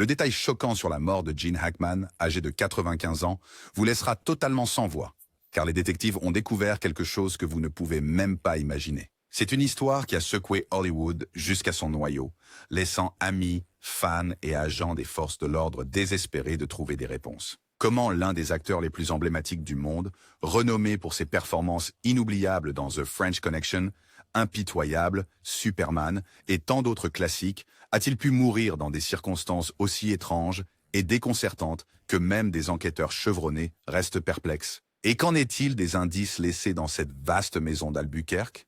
Le détail choquant sur la mort de Gene Hackman, âgé de 95 ans, vous laissera totalement sans voix, car les détectives ont découvert quelque chose que vous ne pouvez même pas imaginer. C'est une histoire qui a secoué Hollywood jusqu'à son noyau, laissant amis, fans et agents des forces de l'ordre désespérés de trouver des réponses. Comment l'un des acteurs les plus emblématiques du monde, renommé pour ses performances inoubliables dans The French Connection, Impitoyable, Superman et tant d'autres classiques, a-t-il pu mourir dans des circonstances aussi étranges et déconcertantes que même des enquêteurs chevronnés restent perplexes? Et qu'en est-il des indices laissés dans cette vaste maison d'Albuquerque?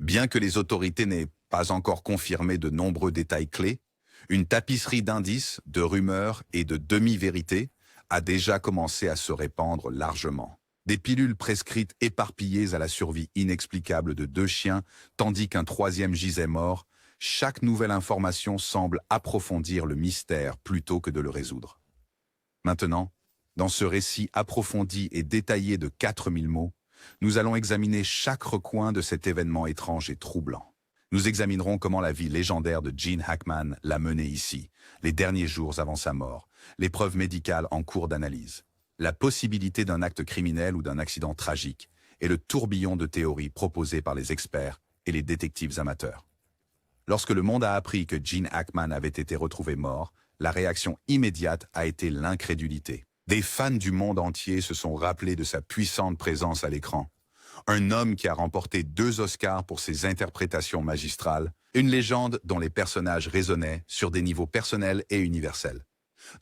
Bien que les autorités n'aient pas encore confirmé de nombreux détails clés, une tapisserie d'indices, de rumeurs et de demi-vérités a déjà commencé à se répandre largement. Des pilules prescrites éparpillées à la survie inexplicable de 2 chiens, tandis qu'un 3e gisait mort, chaque nouvelle information semble approfondir le mystère plutôt que de le résoudre. Maintenant, dans ce récit approfondi et détaillé de 4000 mots, nous allons examiner chaque recoin de cet événement étrange et troublant. Nous examinerons comment la vie légendaire de Gene Hackman l'a mené ici, les derniers jours avant sa mort, les preuves médicales en cours d'analyse, la possibilité d'un acte criminel ou d'un accident tragique, et le tourbillon de théories proposées par les experts et les détectives amateurs. Lorsque le monde a appris que Gene Hackman avait été retrouvé mort, la réaction immédiate a été l'incrédulité. Des fans du monde entier se sont rappelés de sa puissante présence à l'écran. Un homme qui a remporté 2 Oscars pour ses interprétations magistrales, une légende dont les personnages résonnaient sur des niveaux personnels et universels.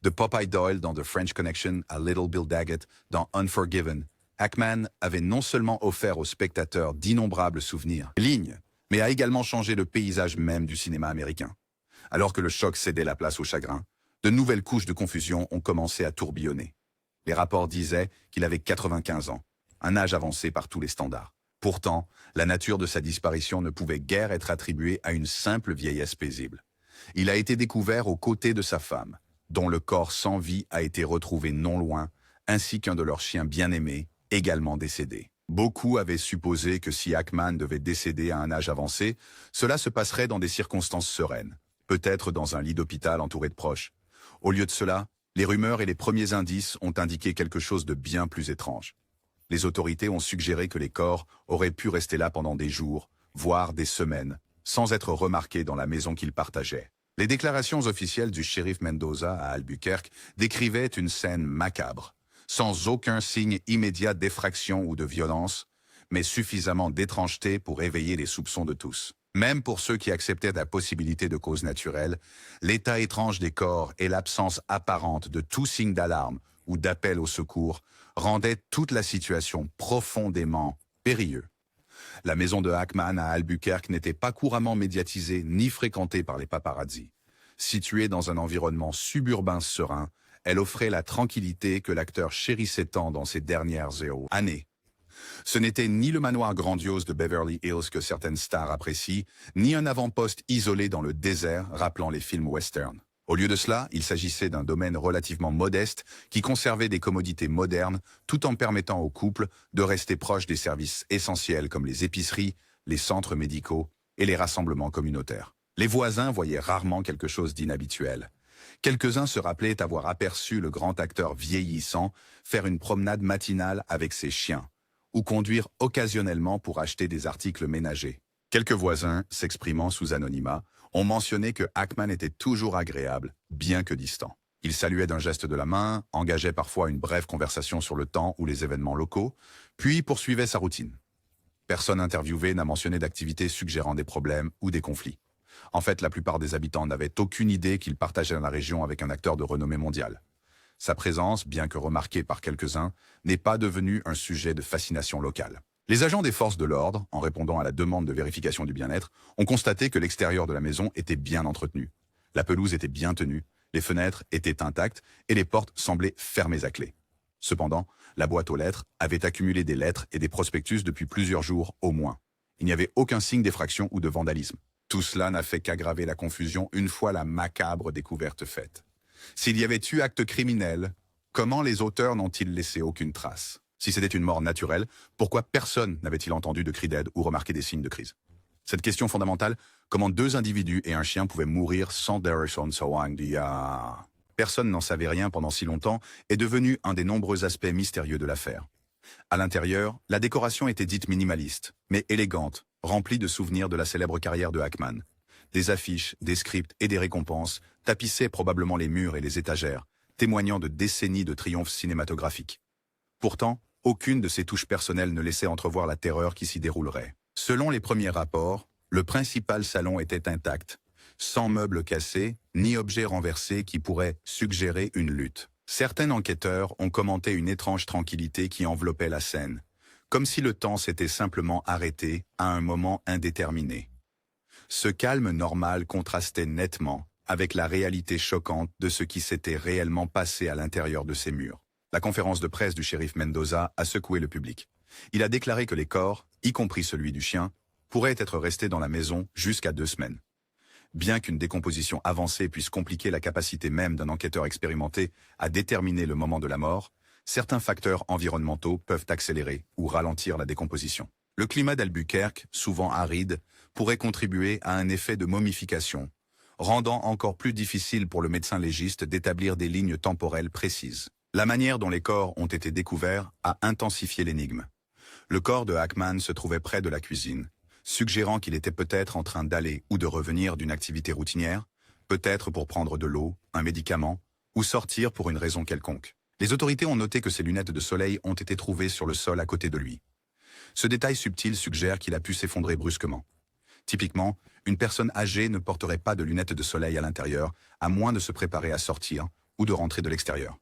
De Popeye Doyle dans The French Connection à Little Bill Daggett dans Unforgiven, Hackman avait non seulement offert aux spectateurs d'innombrables souvenirs, lignes, mais a également changé le paysage même du cinéma américain. Alors que le choc cédait la place au chagrin, de nouvelles couches de confusion ont commencé à tourbillonner. Les rapports disaient qu'il avait 95 ans, un âge avancé par tous les standards. Pourtant, la nature de sa disparition ne pouvait guère être attribuée à une simple vieillesse paisible. Il a été découvert aux côtés de sa femme, dont le corps sans vie a été retrouvé non loin, ainsi qu'un de leurs chiens bien-aimés, également décédé. Beaucoup avaient supposé que si Hackman devait décéder à un âge avancé, cela se passerait dans des circonstances sereines, peut-être dans un lit d'hôpital entouré de proches. Au lieu de cela, les rumeurs et les premiers indices ont indiqué quelque chose de bien plus étrange. Les autorités ont suggéré que les corps auraient pu rester là pendant des jours, voire des semaines, sans être remarqués dans la maison qu'ils partageaient. Les déclarations officielles du shérif Mendoza à Albuquerque décrivaient une scène macabre, sans aucun signe immédiat d'effraction ou de violence, mais suffisamment d'étrangeté pour éveiller les soupçons de tous. Même pour ceux qui acceptaient la possibilité de cause naturelle, l'état étrange des corps et l'absence apparente de tout signe d'alarme ou d'appel au secours rendaient toute la situation profondément périlleuse. La maison de Hackman à Albuquerque n'était pas couramment médiatisée ni fréquentée par les paparazzis. Située dans un environnement suburbain serein, elle offrait la tranquillité que l'acteur chérissait tant dans ses dernières années. Ce n'était ni le manoir grandiose de Beverly Hills que certaines stars apprécient, ni un avant-poste isolé dans le désert rappelant les films western. Au lieu de cela, il s'agissait d'un domaine relativement modeste qui conservait des commodités modernes tout en permettant au couple de rester proche des services essentiels comme les épiceries, les centres médicaux et les rassemblements communautaires. Les voisins voyaient rarement quelque chose d'inhabituel. Quelques-uns se rappelaient avoir aperçu le grand acteur vieillissant faire une promenade matinale avec ses chiens, ou conduire occasionnellement pour acheter des articles ménagers. Quelques voisins, s'exprimant sous anonymat, ont mentionné que Hackman était toujours agréable, bien que distant. Il saluait d'un geste de la main, engageait parfois une brève conversation sur le temps ou les événements locaux, puis poursuivait sa routine. Personne interviewée n'a mentionné d'activités suggérant des problèmes ou des conflits. En fait, la plupart des habitants n'avaient aucune idée qu'il partageait la région avec un acteur de renommée mondiale. Sa présence, bien que remarquée par quelques-uns, n'est pas devenue un sujet de fascination locale. Les agents des forces de l'ordre, en répondant à la demande de vérification du bien-être, ont constaté que l'extérieur de la maison était bien entretenu. La pelouse était bien tenue, les fenêtres étaient intactes et les portes semblaient fermées à clé. Cependant, la boîte aux lettres avait accumulé des lettres et des prospectus depuis plusieurs jours au moins. Il n'y avait aucun signe d'effraction ou de vandalisme. Tout cela n'a fait qu'aggraver la confusion une fois la macabre découverte faite. S'il y avait eu acte criminel, comment les auteurs n'ont-ils laissé aucune trace? Si c'était une mort naturelle, pourquoi personne n'avait-il entendu de cris d'aide ou remarqué des signes de crise? Cette question fondamentale, comment 2 individus et un chien pouvaient mourir sans Darrison Sawang personne n'en savait rien pendant si longtemps, est devenu un des nombreux aspects mystérieux de l'affaire. À l'intérieur, la décoration était dite minimaliste, mais élégante, remplie de souvenirs de la célèbre carrière de Hackman. Des affiches, des scripts et des récompenses tapissaient probablement les murs et les étagères, témoignant de décennies de triomphes cinématographiques. Pourtant, aucune de ces touches personnelles ne laissait entrevoir la terreur qui s'y déroulerait. Selon les premiers rapports, le principal salon était intact, sans meubles cassés, ni objets renversés qui pourraient suggérer une lutte. Certains enquêteurs ont commenté une étrange tranquillité qui enveloppait la scène, comme si le temps s'était simplement arrêté à un moment indéterminé. Ce calme normal contrastait nettement avec la réalité choquante de ce qui s'était réellement passé à l'intérieur de ces murs. La conférence de presse du shérif Mendoza a secoué le public. Il a déclaré que les corps, y compris celui du chien, pourraient être restés dans la maison jusqu'à 2 semaines. Bien qu'une décomposition avancée puisse compliquer la capacité même d'un enquêteur expérimenté à déterminer le moment de la mort, certains facteurs environnementaux peuvent accélérer ou ralentir la décomposition. Le climat d'Albuquerque, souvent aride, pourrait contribuer à un effet de momification, rendant encore plus difficile pour le médecin légiste d'établir des lignes temporelles précises. La manière dont les corps ont été découverts a intensifié l'énigme. Le corps de Hackman se trouvait près de la cuisine, suggérant qu'il était peut-être en train d'aller ou de revenir d'une activité routinière, peut-être pour prendre de l'eau, un médicament, ou sortir pour une raison quelconque. Les autorités ont noté que ses lunettes de soleil ont été trouvées sur le sol à côté de lui. Ce détail subtil suggère qu'il a pu s'effondrer brusquement. Typiquement, une personne âgée ne porterait pas de lunettes de soleil à l'intérieur, à moins de se préparer à sortir ou de rentrer de l'extérieur.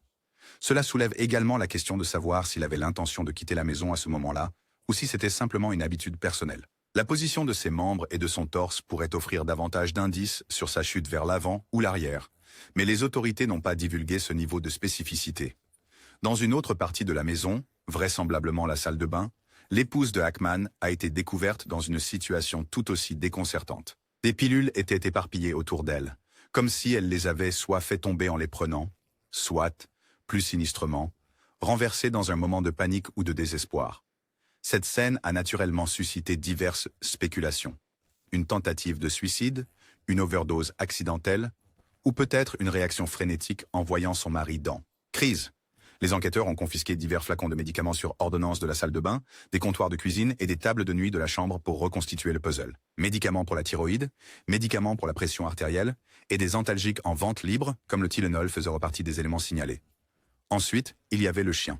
Cela soulève également la question de savoir s'il avait l'intention de quitter la maison à ce moment-là, ou si c'était simplement une habitude personnelle. La position de ses membres et de son torse pourrait offrir davantage d'indices sur sa chute vers l'avant ou l'arrière, mais les autorités n'ont pas divulgué ce niveau de spécificité. Dans une autre partie de la maison, vraisemblablement la salle de bain, l'épouse de Hackman a été découverte dans une situation tout aussi déconcertante. Des pilules étaient éparpillées autour d'elle, comme si elle les avait soit fait tomber en les prenant, soit, plus sinistrement, renversées dans un moment de panique ou de désespoir. Cette scène a naturellement suscité diverses spéculations. Une tentative de suicide, une overdose accidentelle, ou peut-être une réaction frénétique en voyant son mari dans crise. Les enquêteurs ont confisqué divers flacons de médicaments sur ordonnance de la salle de bain, des comptoirs de cuisine et des tables de nuit de la chambre pour reconstituer le puzzle. Médicaments pour la thyroïde, médicaments pour la pression artérielle et des antalgiques en vente libre, comme le Tylenol faisant partie des éléments signalés. Ensuite, il y avait le chien.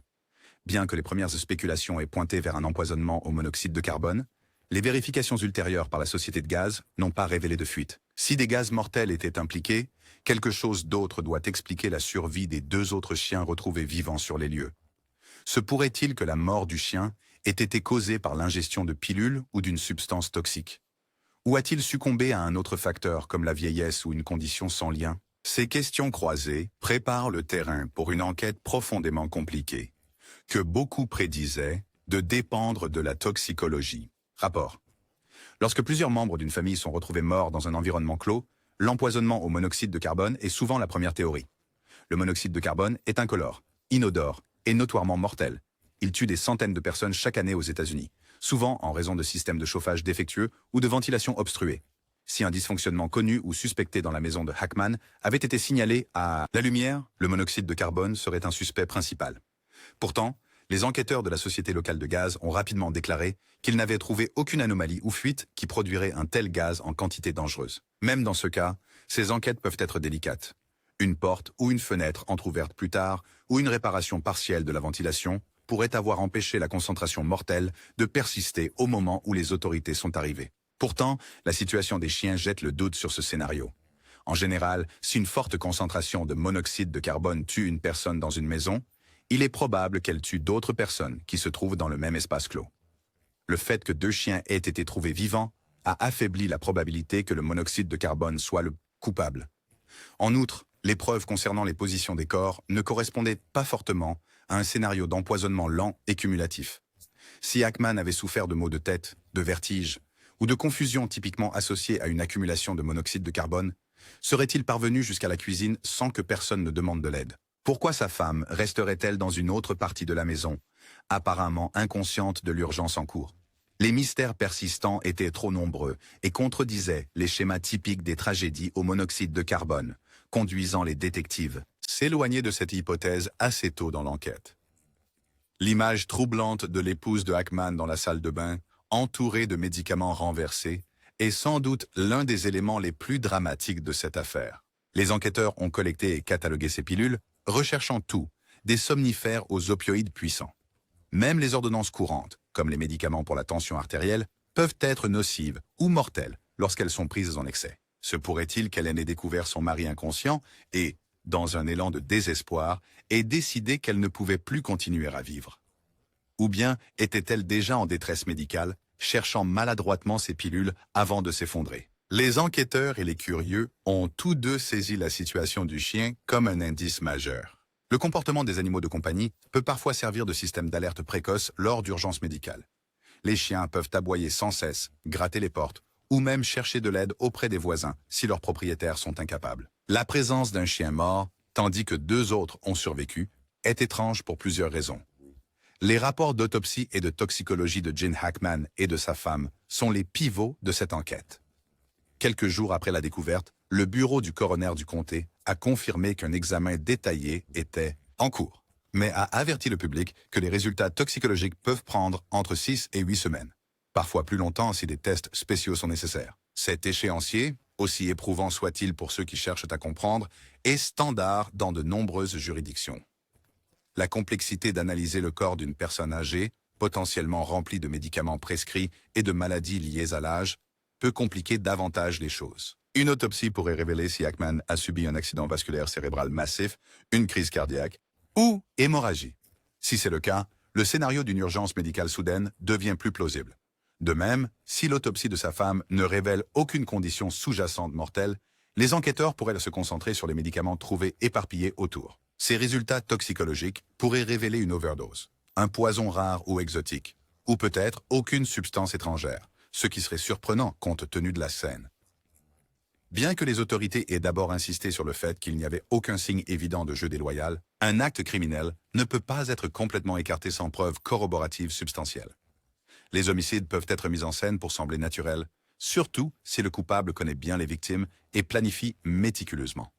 Bien que les premières spéculations aient pointé vers un empoisonnement au monoxyde de carbone, les vérifications ultérieures par la société de gaz n'ont pas révélé de fuite. Si des gaz mortels étaient impliqués, quelque chose d'autre doit expliquer la survie des 2 autres chiens retrouvés vivants sur les lieux. Se pourrait-il que la mort du chien ait été causée par l'ingestion de pilules ou d'une substance toxique? Ou a-t-il succombé à un autre facteur comme la vieillesse ou une condition sans lien? Ces questions croisées préparent le terrain pour une enquête profondément compliquée, que beaucoup prédisaient de dépendre de la toxicologie. Rapport. Lorsque plusieurs membres d'une famille sont retrouvés morts dans un environnement clos, l'empoisonnement au monoxyde de carbone est souvent la première théorie. Le monoxyde de carbone est incolore, inodore et notoirement mortel. Il tue des centaines de personnes chaque année aux États-Unis, souvent en raison de systèmes de chauffage défectueux ou de ventilation obstruée. Si un dysfonctionnement connu ou suspecté dans la maison de Hackman avait été signalé à la lumière, le monoxyde de carbone serait un suspect principal. Pourtant, les enquêteurs de la société locale de gaz ont rapidement déclaré qu'ils n'avaient trouvé aucune anomalie ou fuite qui produirait un tel gaz en quantité dangereuse. Même dans ce cas, ces enquêtes peuvent être délicates. Une porte ou une fenêtre entrouverte plus tard, ou une réparation partielle de la ventilation, pourrait avoir empêché la concentration mortelle de persister au moment où les autorités sont arrivées. Pourtant, la situation des chiens jette le doute sur ce scénario. En général, si une forte concentration de monoxyde de carbone tue une personne dans une maison, il est probable qu'elle tue d'autres personnes qui se trouvent dans le même espace clos. Le fait que 2 chiens aient été trouvés vivants a affaibli la probabilité que le monoxyde de carbone soit le coupable. En outre, les preuves concernant les positions des corps ne correspondaient pas fortement à un scénario d'empoisonnement lent et cumulatif. Si Hackman avait souffert de maux de tête, de vertiges ou de confusion typiquement associée à une accumulation de monoxyde de carbone, serait-il parvenu jusqu'à la cuisine sans que personne ne demande de l'aide? Pourquoi sa femme resterait-elle dans une autre partie de la maison, apparemment inconsciente de l'urgence en cours? Les mystères persistants étaient trop nombreux et contredisaient les schémas typiques des tragédies au monoxyde de carbone, conduisant les détectives s'éloigner de cette hypothèse assez tôt dans l'enquête. L'image troublante de l'épouse de Hackman dans la salle de bain, entourée de médicaments renversés, est sans doute l'un des éléments les plus dramatiques de cette affaire. Les enquêteurs ont collecté et catalogué ces pilules, recherchant tout, des somnifères aux opioïdes puissants. Même les ordonnances courantes, comme les médicaments pour la tension artérielle, peuvent être nocives ou mortelles lorsqu'elles sont prises en excès. Se pourrait-il qu'elle ait découvert son mari inconscient et, dans un élan de désespoir, ait décidé qu'elle ne pouvait plus continuer à vivre? Ou bien était-elle déjà en détresse médicale, cherchant maladroitement ses pilules avant de s'effondrer? Les enquêteurs et les curieux ont tous deux saisi la situation du chien comme un indice majeur. Le comportement des animaux de compagnie peut parfois servir de système d'alerte précoce lors d'urgences médicales. Les chiens peuvent aboyer sans cesse, gratter les portes, ou même chercher de l'aide auprès des voisins si leurs propriétaires sont incapables. La présence d'un chien mort, tandis que 2 autres ont survécu, est étrange pour plusieurs raisons. Les rapports d'autopsie et de toxicologie de Gene Hackman et de sa femme sont les pivots de cette enquête. Quelques jours après la découverte, le bureau du coroner du comté a confirmé qu'un examen détaillé était en cours, mais a averti le public que les résultats toxicologiques peuvent prendre entre 6 et 8 semaines, parfois plus longtemps si des tests spéciaux sont nécessaires. Cet échéancier, aussi éprouvant soit-il pour ceux qui cherchent à comprendre, est standard dans de nombreuses juridictions. La complexité d'analyser le corps d'une personne âgée, potentiellement remplie de médicaments prescrits et de maladies liées à l'âge, peut compliquer davantage les choses. Une autopsie pourrait révéler si Hackman a subi un accident vasculaire cérébral massif, une crise cardiaque ou hémorragie. Si c'est le cas, le scénario d'une urgence médicale soudaine devient plus plausible. De même, si l'autopsie de sa femme ne révèle aucune condition sous-jacente mortelle, les enquêteurs pourraient se concentrer sur les médicaments trouvés éparpillés autour. Ces résultats toxicologiques pourraient révéler une overdose, un poison rare ou exotique, ou peut-être aucune substance étrangère, ce qui serait surprenant compte tenu de la scène. Bien que les autorités aient d'abord insisté sur le fait qu'il n'y avait aucun signe évident de jeu déloyal, un acte criminel ne peut pas être complètement écarté sans preuve corroborative substantielle. Les homicides peuvent être mis en scène pour sembler naturels, surtout si le coupable connaît bien les victimes et planifie méticuleusement.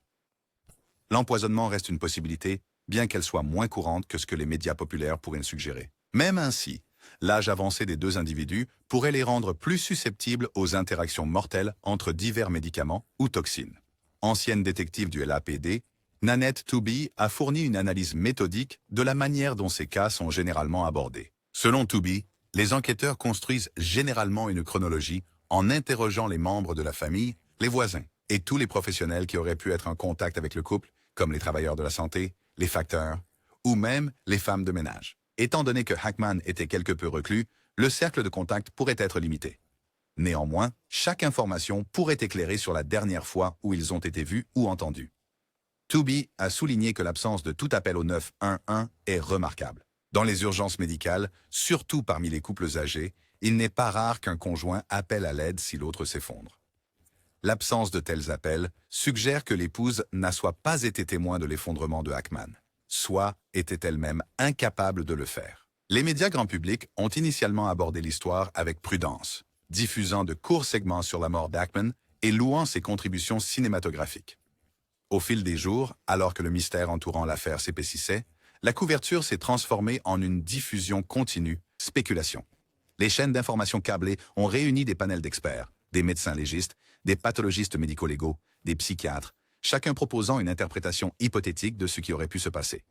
L'empoisonnement reste une possibilité, bien qu'elle soit moins courante que ce que les médias populaires pourraient suggérer. Même ainsi, l'âge avancé des 2 individus pourrait les rendre plus susceptibles aux interactions mortelles entre divers médicaments ou toxines. Ancienne détective du LAPD, Nanette Tooby a fourni une analyse méthodique de la manière dont ces cas sont généralement abordés. Selon Tooby, les enquêteurs construisent généralement une chronologie en interrogeant les membres de la famille, les voisins et tous les professionnels qui auraient pu être en contact avec le couple, comme les travailleurs de la santé, les facteurs ou même les femmes de ménage. Étant donné que Hackman était quelque peu reclus, le cercle de contact pourrait être limité. Néanmoins, chaque information pourrait éclairer sur la dernière fois où ils ont été vus ou entendus. Tooby a souligné que l'absence de tout appel au 911 est remarquable. Dans les urgences médicales, surtout parmi les couples âgés, il n'est pas rare qu'un conjoint appelle à l'aide si l'autre s'effondre. L'absence de tels appels suggère que l'épouse n'a soit pas été témoin de l'effondrement de Hackman, soit était elle-même incapable de le faire. Les médias grand public ont initialement abordé l'histoire avec prudence, diffusant de courts segments sur la mort d'Hackman et louant ses contributions cinématographiques. Au fil des jours, alors que le mystère entourant l'affaire s'épaississait, la couverture s'est transformée en une diffusion continue, spéculation. Les chaînes d'information câblées ont réuni des panels d'experts, des médecins légistes, des pathologistes médico-légaux, des psychiatres, chacun proposant une interprétation hypothétique de ce qui aurait pu se passer.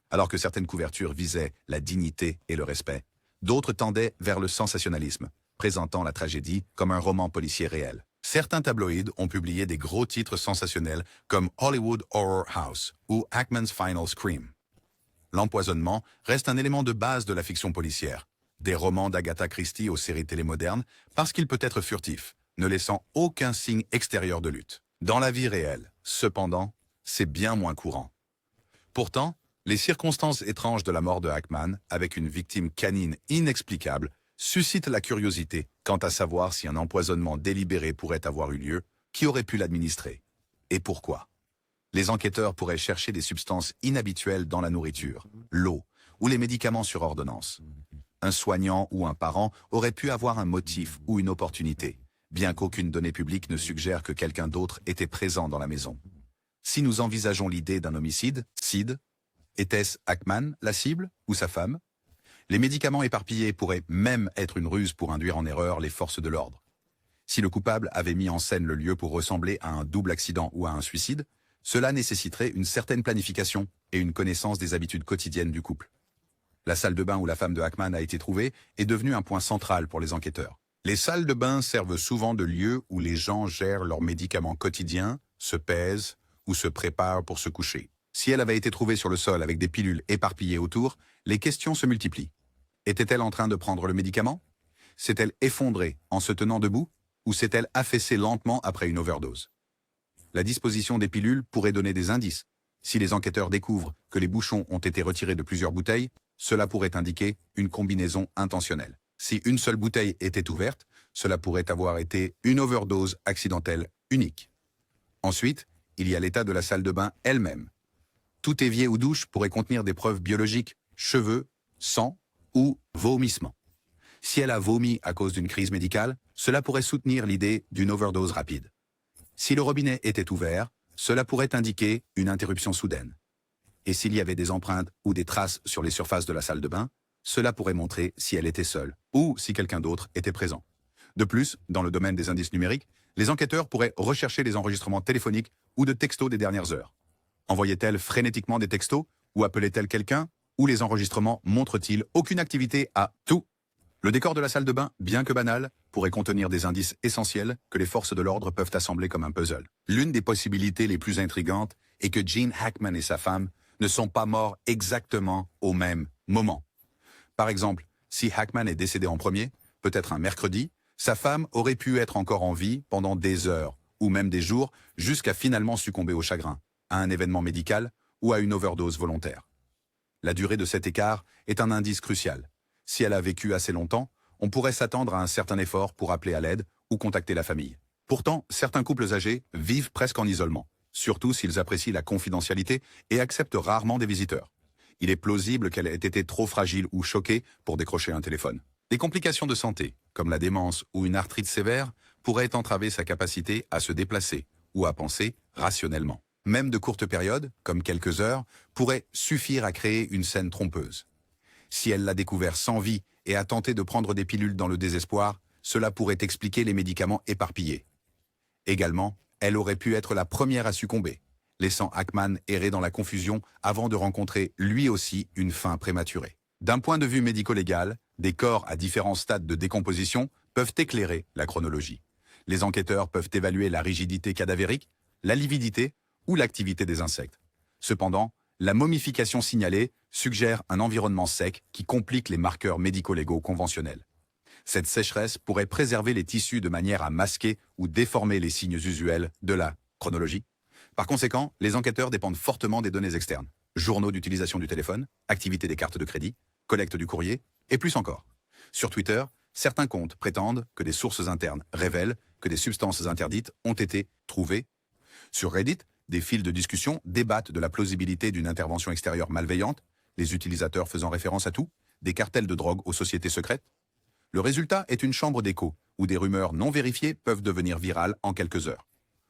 Alors que certaines couvertures visaient la dignité et le respect, d'autres tendaient vers le sensationnalisme, présentant la tragédie comme un roman policier réel. Certains tabloïds ont publié des gros titres sensationnels comme Hollywood Horror House ou Hackman's Final Scream. L'empoisonnement reste un élément de base de la fiction policière, des romans d'Agatha Christie aux séries télémodernes, parce qu'il peut être furtif, ne laissant aucun signe extérieur de lutte. Dans la vie réelle, cependant, c'est bien moins courant. Pourtant, les circonstances étranges de la mort de Hackman, avec une victime canine inexplicable, suscitent la curiosité quant à savoir si un empoisonnement délibéré pourrait avoir eu lieu, qui aurait pu l'administrer, et pourquoi. Les enquêteurs pourraient chercher des substances inhabituelles dans la nourriture, l'eau ou les médicaments sur ordonnance. Un soignant ou un parent aurait pu avoir un motif ou une opportunité, bien qu'aucune donnée publique ne suggère que quelqu'un d'autre était présent dans la maison. Si nous envisageons l'idée d'un homicide, était-ce Hackman la cible ou sa femme? Les médicaments éparpillés pourraient même être une ruse pour induire en erreur les forces de l'ordre. Si le coupable avait mis en scène le lieu pour ressembler à un double accident ou à un suicide, cela nécessiterait une certaine planification et une connaissance des habitudes quotidiennes du couple. La salle de bain où la femme de Hackman a été trouvée est devenue un point central pour les enquêteurs. Les salles de bain servent souvent de lieu où les gens gèrent leurs médicaments quotidiens, se pèsent ou se préparent pour se coucher. Si elle avait été trouvée sur le sol avec des pilules éparpillées autour, les questions se multiplient. Était-elle en train de prendre le médicament? S'est-elle effondrée en se tenant debout? Ou s'est-elle affaissée lentement après une overdose? La disposition des pilules pourrait donner des indices. Si les enquêteurs découvrent que les bouchons ont été retirés de plusieurs bouteilles, cela pourrait indiquer une combinaison intentionnelle. Si une seule bouteille était ouverte, cela pourrait avoir été une overdose accidentelle unique. Ensuite, il y a l'état de la salle de bain elle-même. Tout évier ou douche pourrait contenir des preuves biologiques, cheveux, sang ou vomissements. Si elle a vomi à cause d'une crise médicale, cela pourrait soutenir l'idée d'une overdose rapide. Si le robinet était ouvert, cela pourrait indiquer une interruption soudaine. Et s'il y avait des empreintes ou des traces sur les surfaces de la salle de bain, cela pourrait montrer si elle était seule ou si quelqu'un d'autre était présent. De plus, dans le domaine des indices numériques, les enquêteurs pourraient rechercher les enregistrements téléphoniques ou de textos des dernières heures. Envoyait-elle frénétiquement des textos ou appelait-elle quelqu'un? Ou les enregistrements montrent-ils aucune activité à tout? Le décor de la salle de bain, bien que banal, pourrait contenir des indices essentiels que les forces de l'ordre peuvent assembler comme un puzzle. L'une des possibilités les plus intrigantes est que Gene Hackman et sa femme ne sont pas morts exactement au même moment. Par exemple, si Hackman est décédé en premier, peut-être un mercredi, sa femme aurait pu être encore en vie pendant des heures, ou même des jours, jusqu'à finalement succomber au chagrin, à un événement médical ou à une overdose volontaire. La durée de cet écart est un indice crucial. Si elle a vécu assez longtemps, on pourrait s'attendre à un certain effort pour appeler à l'aide ou contacter la famille. Pourtant, certains couples âgés vivent presque en isolement, surtout s'ils apprécient la confidentialité et acceptent rarement des visiteurs. Il est plausible qu'elle ait été trop fragile ou choquée pour décrocher un téléphone. Les complications de santé, comme la démence ou une arthrite sévère, pourraient entraver sa capacité à se déplacer ou à penser rationnellement. Même de courtes périodes, comme quelques heures, pourraient suffire à créer une scène trompeuse. Si elle l'a découvert sans vie et a tenté de prendre des pilules dans le désespoir, cela pourrait expliquer les médicaments éparpillés. Également, elle aurait pu être la première à succomber, laissant Hackman errer dans la confusion avant de rencontrer lui aussi une fin prématurée. D'un point de vue médico-légal, des corps à différents stades de décomposition peuvent éclairer la chronologie. Les enquêteurs peuvent évaluer la rigidité cadavérique, la lividité ou l'activité des insectes. Cependant, la momification signalée suggère un environnement sec qui complique les marqueurs médico-légaux conventionnels. Cette sécheresse pourrait préserver les tissus de manière à masquer ou déformer les signes usuels de la chronologie. Par conséquent, les enquêteurs dépendent fortement des données externes. Journaux d'utilisation du téléphone, activité des cartes de crédit, collecte du courrier, et plus encore. Sur Twitter, certains comptes prétendent que des sources internes révèlent que des substances interdites ont été trouvées. Sur Reddit, des fils de discussion débattent de la plausibilité d'une intervention extérieure malveillante, les utilisateurs faisant référence à tout, des cartels de drogue aux sociétés secrètes. Le résultat est une chambre d'écho, où des rumeurs non vérifiées peuvent devenir virales en quelques heures.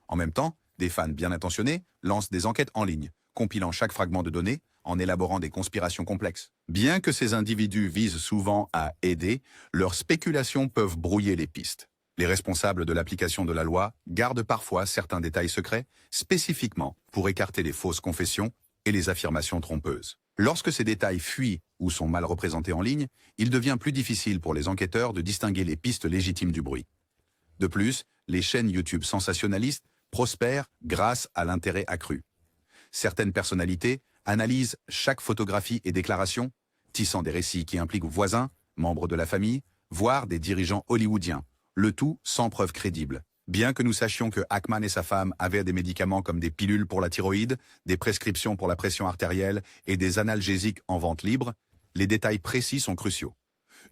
En même temps, des fans bien intentionnés lancent des enquêtes en ligne, compilant chaque fragment de données, en élaborant des conspirations complexes. Bien que ces individus visent souvent à aider, leurs spéculations peuvent brouiller les pistes. Les responsables de l'application de la loi gardent parfois certains détails secrets, spécifiquement pour écarter les fausses confessions et les affirmations trompeuses. Lorsque ces détails fuient ou sont mal représentés en ligne, il devient plus difficile pour les enquêteurs de distinguer les pistes légitimes du bruit. De plus, les chaînes YouTube sensationnalistes prospèrent grâce à l'intérêt accru. Certaines personnalités analysent chaque photographie et déclaration, tissant des récits qui impliquent voisins, membres de la famille, voire des dirigeants hollywoodiens, le tout sans preuve crédible. Bien que nous sachions que Hackman et sa femme avaient des médicaments comme des pilules pour la thyroïde, des prescriptions pour la pression artérielle et des analgésiques en vente libre, les détails précis sont cruciaux.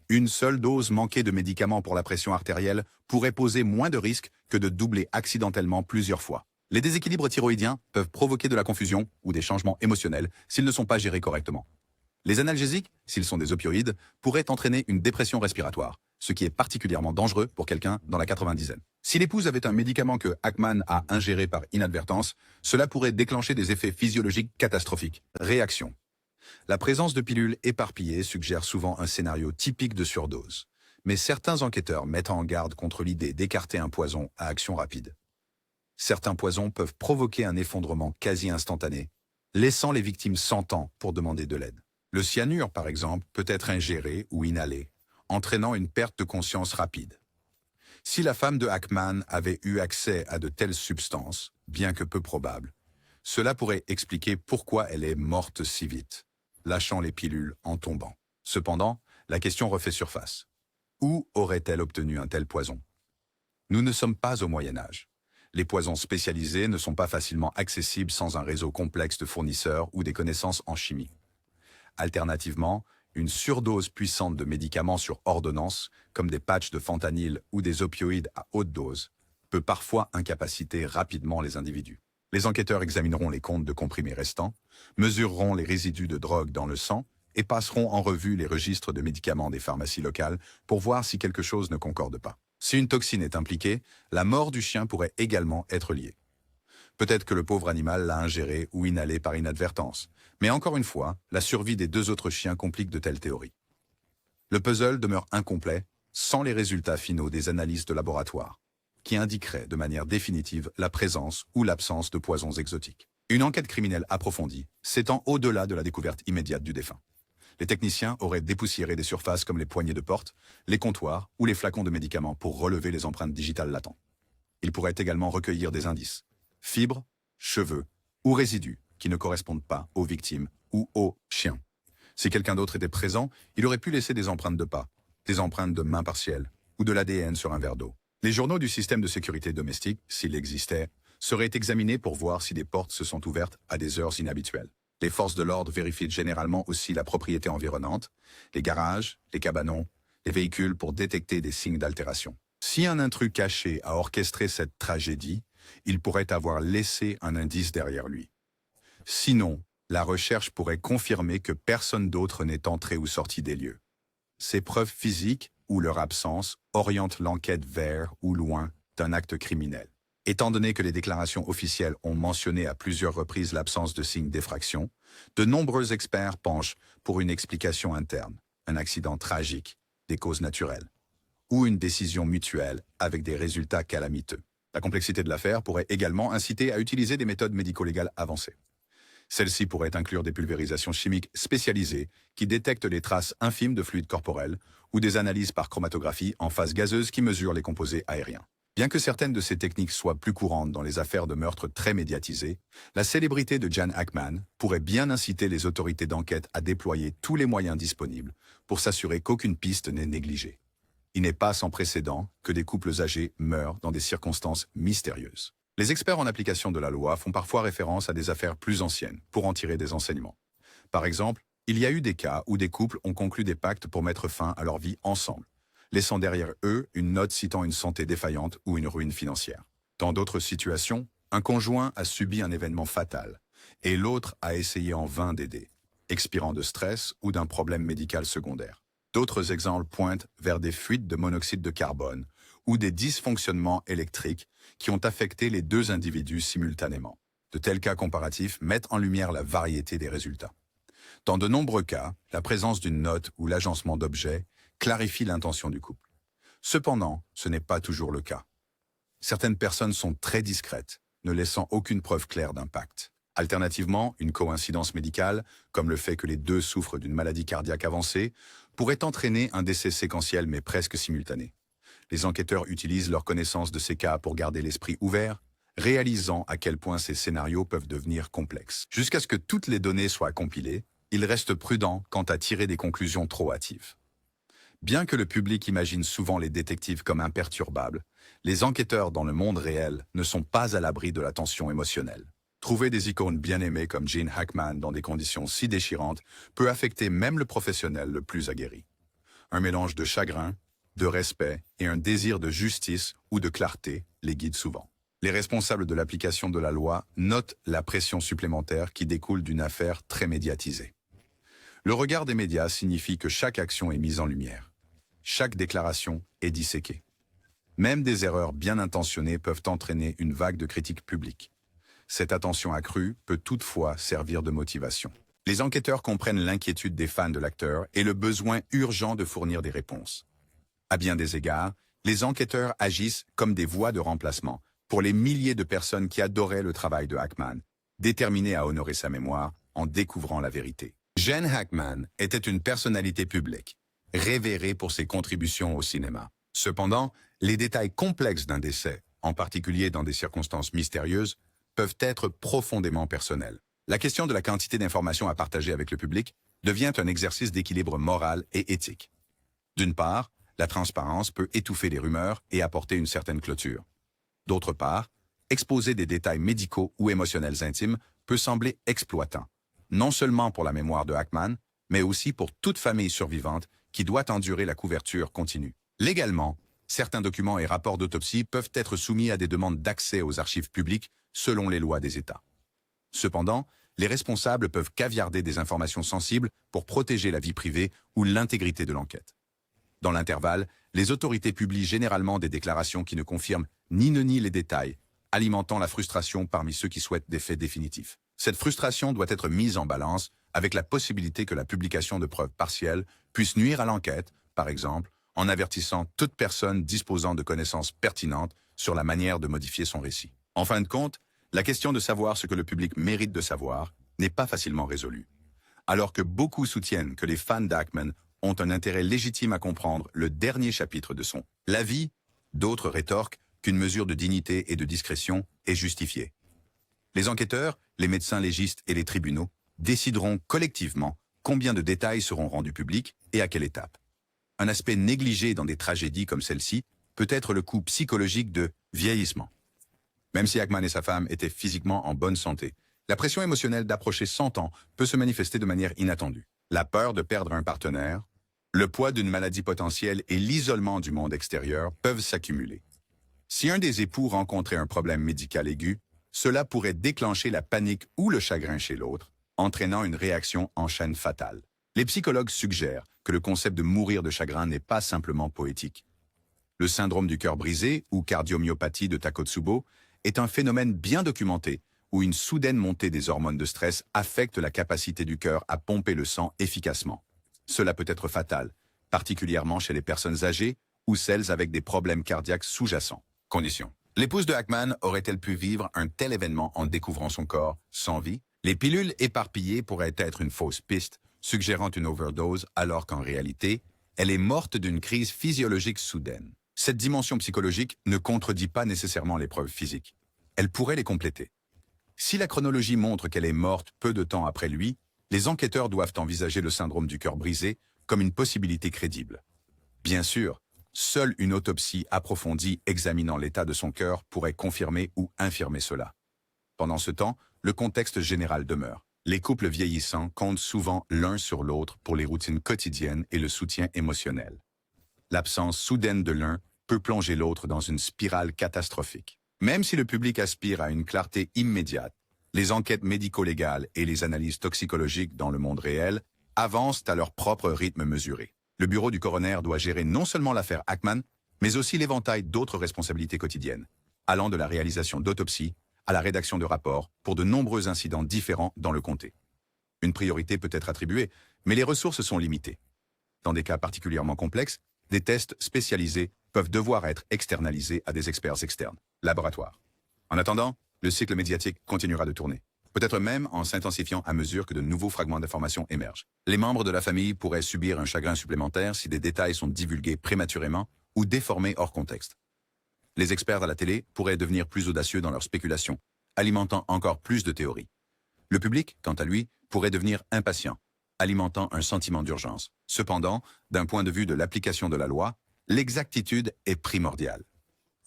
Une seule dose manquée de médicaments pour la pression artérielle pourrait poser moins de risques que de doubler accidentellement plusieurs fois. Les déséquilibres thyroïdiens peuvent provoquer de la confusion ou des changements émotionnels s'ils ne sont pas gérés correctement. Les analgésiques, s'ils sont des opioïdes, pourraient entraîner une dépression respiratoire, ce qui est particulièrement dangereux pour quelqu'un dans la 90e. Si l'épouse avait un médicament que Hackman a ingéré par inadvertance, cela pourrait déclencher des effets physiologiques catastrophiques. Réaction. La présence de pilules éparpillées suggère souvent un scénario typique de surdose, mais certains enquêteurs mettent en garde contre l'idée d'écarter un poison à action rapide. Certains poisons peuvent provoquer un effondrement quasi instantané, laissant les victimes sans temps pour demander de l'aide. Le cyanure, par exemple, peut être ingéré ou inhalé, entraînant une perte de conscience rapide. Si la femme de Hackman avait eu accès à de telles substances, bien que peu probable, cela pourrait expliquer pourquoi elle est morte si vite, lâchant les pilules en tombant. Cependant, la question refait surface. Où aurait-elle obtenu un tel poison? Nous ne sommes pas au Moyen-Âge. Les poisons spécialisés ne sont pas facilement accessibles sans un réseau complexe de fournisseurs ou des connaissances en chimie. Alternativement, une surdose puissante de médicaments sur ordonnance, comme des patchs de fentanyl ou des opioïdes à haute dose, peut parfois incapaciter rapidement les individus. Les enquêteurs examineront les comptes de comprimés restants, mesureront les résidus de drogue dans le sang et passeront en revue les registres de médicaments des pharmacies locales pour voir si quelque chose ne concorde pas. Si une toxine est impliquée, la mort du chien pourrait également être liée. Peut-être que le pauvre animal l'a ingéré ou inhalé par inadvertance. Mais encore une fois, la survie des 2 autres chiens complique de telles théories. Le puzzle demeure incomplet sans les résultats finaux des analyses de laboratoire, qui indiqueraient de manière définitive la présence ou l'absence de poisons exotiques. Une enquête criminelle approfondie s'étend au-delà de la découverte immédiate du défunt. Les techniciens auraient dépoussiéré des surfaces comme les poignées de porte, les comptoirs ou les flacons de médicaments pour relever les empreintes digitales latentes. Ils pourraient également recueillir des indices, fibres, cheveux ou résidus qui ne correspondent pas aux victimes ou aux chiens. Si quelqu'un d'autre était présent, il aurait pu laisser des empreintes de pas, des empreintes de mains partielles ou de l'ADN sur un verre d'eau. Les journaux du système de sécurité domestique, s'il existait, seraient examinés pour voir si des portes se sont ouvertes à des heures inhabituelles. Les forces de l'ordre vérifient généralement aussi la propriété environnante, les garages, les cabanons, les véhicules pour détecter des signes d'altération. Si un intrus caché a orchestré cette tragédie, il pourrait avoir laissé un indice derrière lui. Sinon, la recherche pourrait confirmer que personne d'autre n'est entré ou sorti des lieux. Ces preuves physiques ou leur absence orientent l'enquête vers ou loin d'un acte criminel. Étant donné que les déclarations officielles ont mentionné à plusieurs reprises l'absence de signes d'effraction, de nombreux experts penchent pour une explication interne, un accident tragique, des causes naturelles, ou une décision mutuelle avec des résultats calamiteux. La complexité de l'affaire pourrait également inciter à utiliser des méthodes médico-légales avancées. Celles-ci pourraient inclure des pulvérisations chimiques spécialisées qui détectent les traces infimes de fluide corporel ou des analyses par chromatographie en phase gazeuse qui mesurent les composés aériens. Bien que certaines de ces techniques soient plus courantes dans les affaires de meurtre très médiatisées, la célébrité de Gene Hackman pourrait bien inciter les autorités d'enquête à déployer tous les moyens disponibles pour s'assurer qu'aucune piste n'est négligée. Il n'est pas sans précédent que des couples âgés meurent dans des circonstances mystérieuses. Les experts en application de la loi font parfois référence à des affaires plus anciennes pour en tirer des enseignements. Par exemple, il y a eu des cas où des couples ont conclu des pactes pour mettre fin à leur vie ensemble, laissant derrière eux une note citant une santé défaillante ou une ruine financière. Dans d'autres situations, un conjoint a subi un événement fatal et l'autre a essayé en vain d'aider, expirant de stress ou d'un problème médical secondaire. D'autres exemples pointent vers des fuites de monoxyde de carbone ou des dysfonctionnements électriques qui ont affecté les 2 individus simultanément. De tels cas comparatifs mettent en lumière la variété des résultats. Dans de nombreux cas, la présence d'une note ou l'agencement d'objets clarifie l'intention du couple. Cependant, ce n'est pas toujours le cas. Certaines personnes sont très discrètes, ne laissant aucune preuve claire d'impact. Alternativement, une coïncidence médicale, comme le fait que les 2 souffrent d'une maladie cardiaque avancée, pourrait entraîner un décès séquentiel mais presque simultané. Les enquêteurs utilisent leur connaissance de ces cas pour garder l'esprit ouvert, réalisant à quel point ces scénarios peuvent devenir complexes. Jusqu'à ce que toutes les données soient compilées, ils restent prudents quant à tirer des conclusions trop hâtives. Bien que le public imagine souvent les détectives comme imperturbables, les enquêteurs dans le monde réel ne sont pas à l'abri de la tension émotionnelle. Trouver des icônes bien aimées comme Gene Hackman dans des conditions si déchirantes peut affecter même le professionnel le plus aguerri. Un mélange de chagrin, de respect et un désir de justice ou de clarté les guide souvent. Les responsables de l'application de la loi notent la pression supplémentaire qui découle d'une affaire très médiatisée. Le regard des médias signifie que chaque action est mise en lumière. chaque déclaration est disséquée. Même des erreurs bien intentionnées peuvent entraîner une vague de critiques publiques. Cette attention accrue peut toutefois servir de motivation. Les enquêteurs comprennent l'inquiétude des fans de l'acteur et le besoin urgent de fournir des réponses. À bien des égards, les enquêteurs agissent comme des voies de remplacement pour les milliers de personnes qui adoraient le travail de Hackman, déterminées à honorer sa mémoire en découvrant la vérité. Gene Hackman était une personnalité publique, révérée pour ses contributions au cinéma. Cependant, les détails complexes d'un décès, en particulier dans des circonstances mystérieuses, peuvent être profondément personnels. La question de la quantité d'informations à partager avec le public devient un exercice d'équilibre moral et éthique. D'une part, la transparence peut étouffer les rumeurs et apporter une certaine clôture. D'autre part, exposer des détails médicaux ou émotionnels intimes peut sembler exploitant, non seulement pour la mémoire de Hackman, mais aussi pour toute famille survivante qui doit endurer la couverture continue. Légalement, certains documents et rapports d'autopsie peuvent être soumis à des demandes d'accès aux archives publiques selon les lois des États. Cependant, les responsables peuvent caviarder des informations sensibles pour protéger la vie privée ou l'intégrité de l'enquête. Dans l'intervalle, les autorités publient généralement des déclarations qui ne confirment ni ne nient les détails, alimentant la frustration parmi ceux qui souhaitent des faits définitifs. Cette frustration doit être mise en balance avec la possibilité que la publication de preuves partielles puisse nuire à l'enquête, par exemple, en avertissant toute personne disposant de connaissances pertinentes sur la manière de modifier son récit. En fin de compte, la question de savoir ce que le public mérite de savoir n'est pas facilement résolue. Alors que beaucoup soutiennent que les fans d'Hackman ont un intérêt légitime à comprendre le dernier chapitre de son La Vie, d'autres rétorquent qu'une mesure de dignité et de discrétion est justifiée. Les enquêteurs, les médecins légistes et les tribunaux décideront collectivement combien de détails seront rendus publics et à quelle étape. Un aspect négligé dans des tragédies comme celle-ci peut être le coût psychologique de vieillissement. Même si Hackman et sa femme étaient physiquement en bonne santé, la pression émotionnelle d'approcher 100 ans peut se manifester de manière inattendue. La peur de perdre un partenaire, le poids d'une maladie potentielle et l'isolement du monde extérieur peuvent s'accumuler. Si un des époux rencontrait un problème médical aigu, cela pourrait déclencher la panique ou le chagrin chez l'autre, entraînant une réaction en chaîne fatale. Les psychologues suggèrent que le concept de mourir de chagrin n'est pas simplement poétique. Le syndrome du cœur brisé, ou cardiomyopathie de Takotsubo, est un phénomène bien documenté où une soudaine montée des hormones de stress affecte la capacité du cœur à pomper le sang efficacement. Cela peut être fatal, particulièrement chez les personnes âgées ou celles avec des problèmes cardiaques sous-jacents. Condition. L'épouse de Hackman aurait-elle pu vivre un tel événement en découvrant son corps sans vie? Les pilules éparpillées pourraient être une fausse piste, suggérant une overdose alors qu'en réalité, elle est morte d'une crise physiologique soudaine. Cette dimension psychologique ne contredit pas nécessairement les preuves physiques. Elle pourrait les compléter. Si la chronologie montre qu'elle est morte peu de temps après lui, les enquêteurs doivent envisager le syndrome du cœur brisé comme une possibilité crédible. Bien sûr, seule une autopsie approfondie examinant l'état de son cœur pourrait confirmer ou infirmer cela. Pendant ce temps, le contexte général demeure. Les couples vieillissants comptent souvent l'un sur l'autre pour les routines quotidiennes et le soutien émotionnel. L'absence soudaine de l'un peut plonger l'autre dans une spirale catastrophique. Même si le public aspire à une clarté immédiate, les enquêtes médico-légales et les analyses toxicologiques dans le monde réel avancent à leur propre rythme mesuré. Le bureau du coroner doit gérer non seulement l'affaire Hackman, mais aussi l'éventail d'autres responsabilités quotidiennes, allant de la réalisation d'autopsies à la rédaction de rapports pour de nombreux incidents différents dans le comté. Une priorité peut être attribuée, mais les ressources sont limitées. Dans des cas particulièrement complexes, des tests spécialisés peuvent devoir être externalisés à des experts externes, laboratoires. En attendant, le cycle médiatique continuera de tourner, peut-être même en s'intensifiant à mesure que de nouveaux fragments d'information émergent. Les membres de la famille pourraient subir un chagrin supplémentaire si des détails sont divulgués prématurément ou déformés hors contexte. Les experts à la télé pourraient devenir plus audacieux dans leurs spéculations, alimentant encore plus de théories. Le public, quant à lui, pourrait devenir impatient, alimentant un sentiment d'urgence. Cependant, d'un point de vue de l'application de la loi, l'exactitude est primordiale.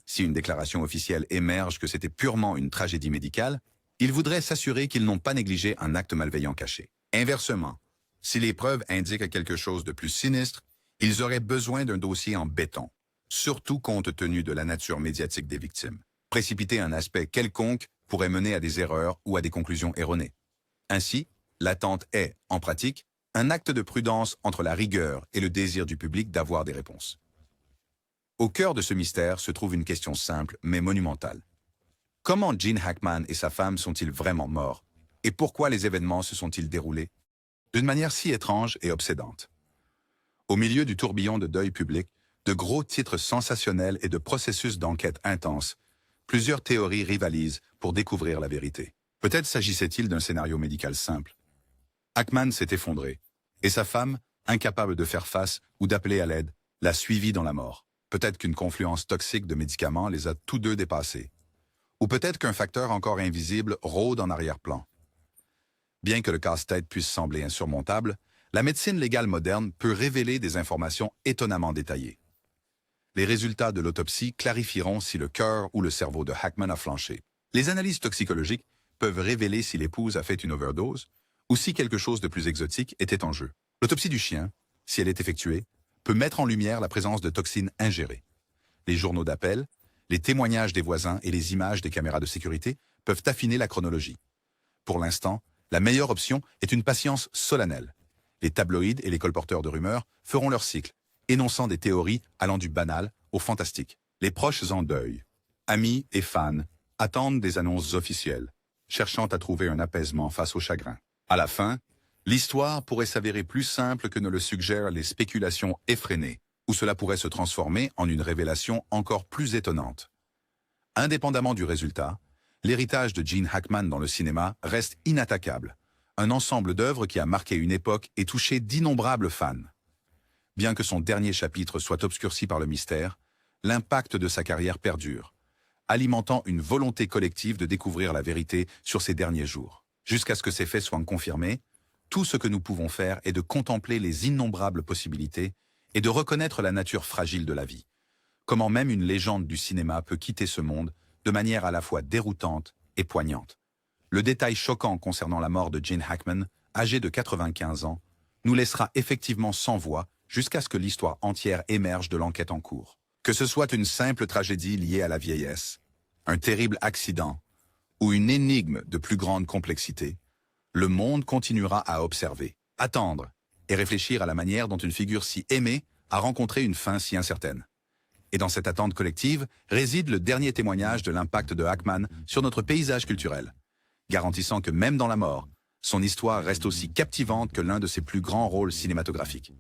Si une déclaration officielle émerge que c'était purement une tragédie médicale, ils voudraient s'assurer qu'ils n'ont pas négligé un acte malveillant caché. Inversement, si les preuves indiquent quelque chose de plus sinistre, ils auraient besoin d'un dossier en béton, surtout compte tenu de la nature médiatique des victimes. Précipiter un aspect quelconque pourrait mener à des erreurs ou à des conclusions erronées. Ainsi, l'attente est, en pratique, Un acte de prudence entre la rigueur et le désir du public d'avoir des réponses. Au cœur de ce mystère se trouve une question simple mais monumentale. Comment Gene Hackman et sa femme sont-ils vraiment morts? Et pourquoi les événements se sont-ils déroulés d'une manière si étrange et obsédante? Au milieu du tourbillon de deuil public, de gros titres sensationnels et de processus d'enquête intense, plusieurs théories rivalisent pour découvrir la vérité. Peut-être s'agissait-il d'un scénario médical simple. Hackman s'est effondré, et sa femme, incapable de faire face ou d'appeler à l'aide, l'a suivi dans la mort. Peut-être qu'une confluence toxique de médicaments les a tous deux dépassés. Ou peut-être qu'un facteur encore invisible rôde en arrière-plan. Bien que le casse-tête puisse sembler insurmontable, la médecine légale moderne peut révéler des informations étonnamment détaillées. Les résultats de l'autopsie clarifieront si le cœur ou le cerveau de Hackman a flanché. Les analyses toxicologiques peuvent révéler si l'épouse a fait une overdose ou si quelque chose de plus exotique était en jeu. L'autopsie du chien, si elle est effectuée, peut mettre en lumière la présence de toxines ingérées. Les journaux d'appel, les témoignages des voisins et les images des caméras de sécurité peuvent affiner la chronologie. Pour l'instant, la meilleure option est une patience solennelle. Les tabloïds et les colporteurs de rumeurs feront leur cycle, énonçant des théories allant du banal au fantastique. Les proches en deuil, amis et fans, attendent des annonces officielles, cherchant à trouver un apaisement face au chagrin. À la fin, l'histoire pourrait s'avérer plus simple que ne le suggèrent les spéculations effrénées, ou cela pourrait se transformer en une révélation encore plus étonnante. Indépendamment du résultat, l'héritage de Gene Hackman dans le cinéma reste inattaquable, un ensemble d'œuvres qui a marqué une époque et touché d'innombrables fans. Bien que son dernier chapitre soit obscurci par le mystère, l'impact de sa carrière perdure, alimentant une volonté collective de découvrir la vérité sur ses derniers jours. Jusqu'à ce que ces faits soient confirmés, tout ce que nous pouvons faire est de contempler les innombrables possibilités et de reconnaître la nature fragile de la vie. Comment même une légende du cinéma peut quitter ce monde de manière à la fois déroutante et poignante. Le détail choquant concernant la mort de Gene Hackman, âgé de 95 ans, nous laissera effectivement sans voix jusqu'à ce que l'histoire entière émerge de l'enquête en cours. Que ce soit une simple tragédie liée à la vieillesse, un terrible accident ou une énigme de plus grande complexité, le monde continuera à observer, attendre et réfléchir à la manière dont une figure si aimée a rencontré une fin si incertaine. Et dans cette attente collective réside le dernier témoignage de l'impact de Hackman sur notre paysage culturel, garantissant que même dans la mort, son histoire reste aussi captivante que l'un de ses plus grands rôles cinématographiques.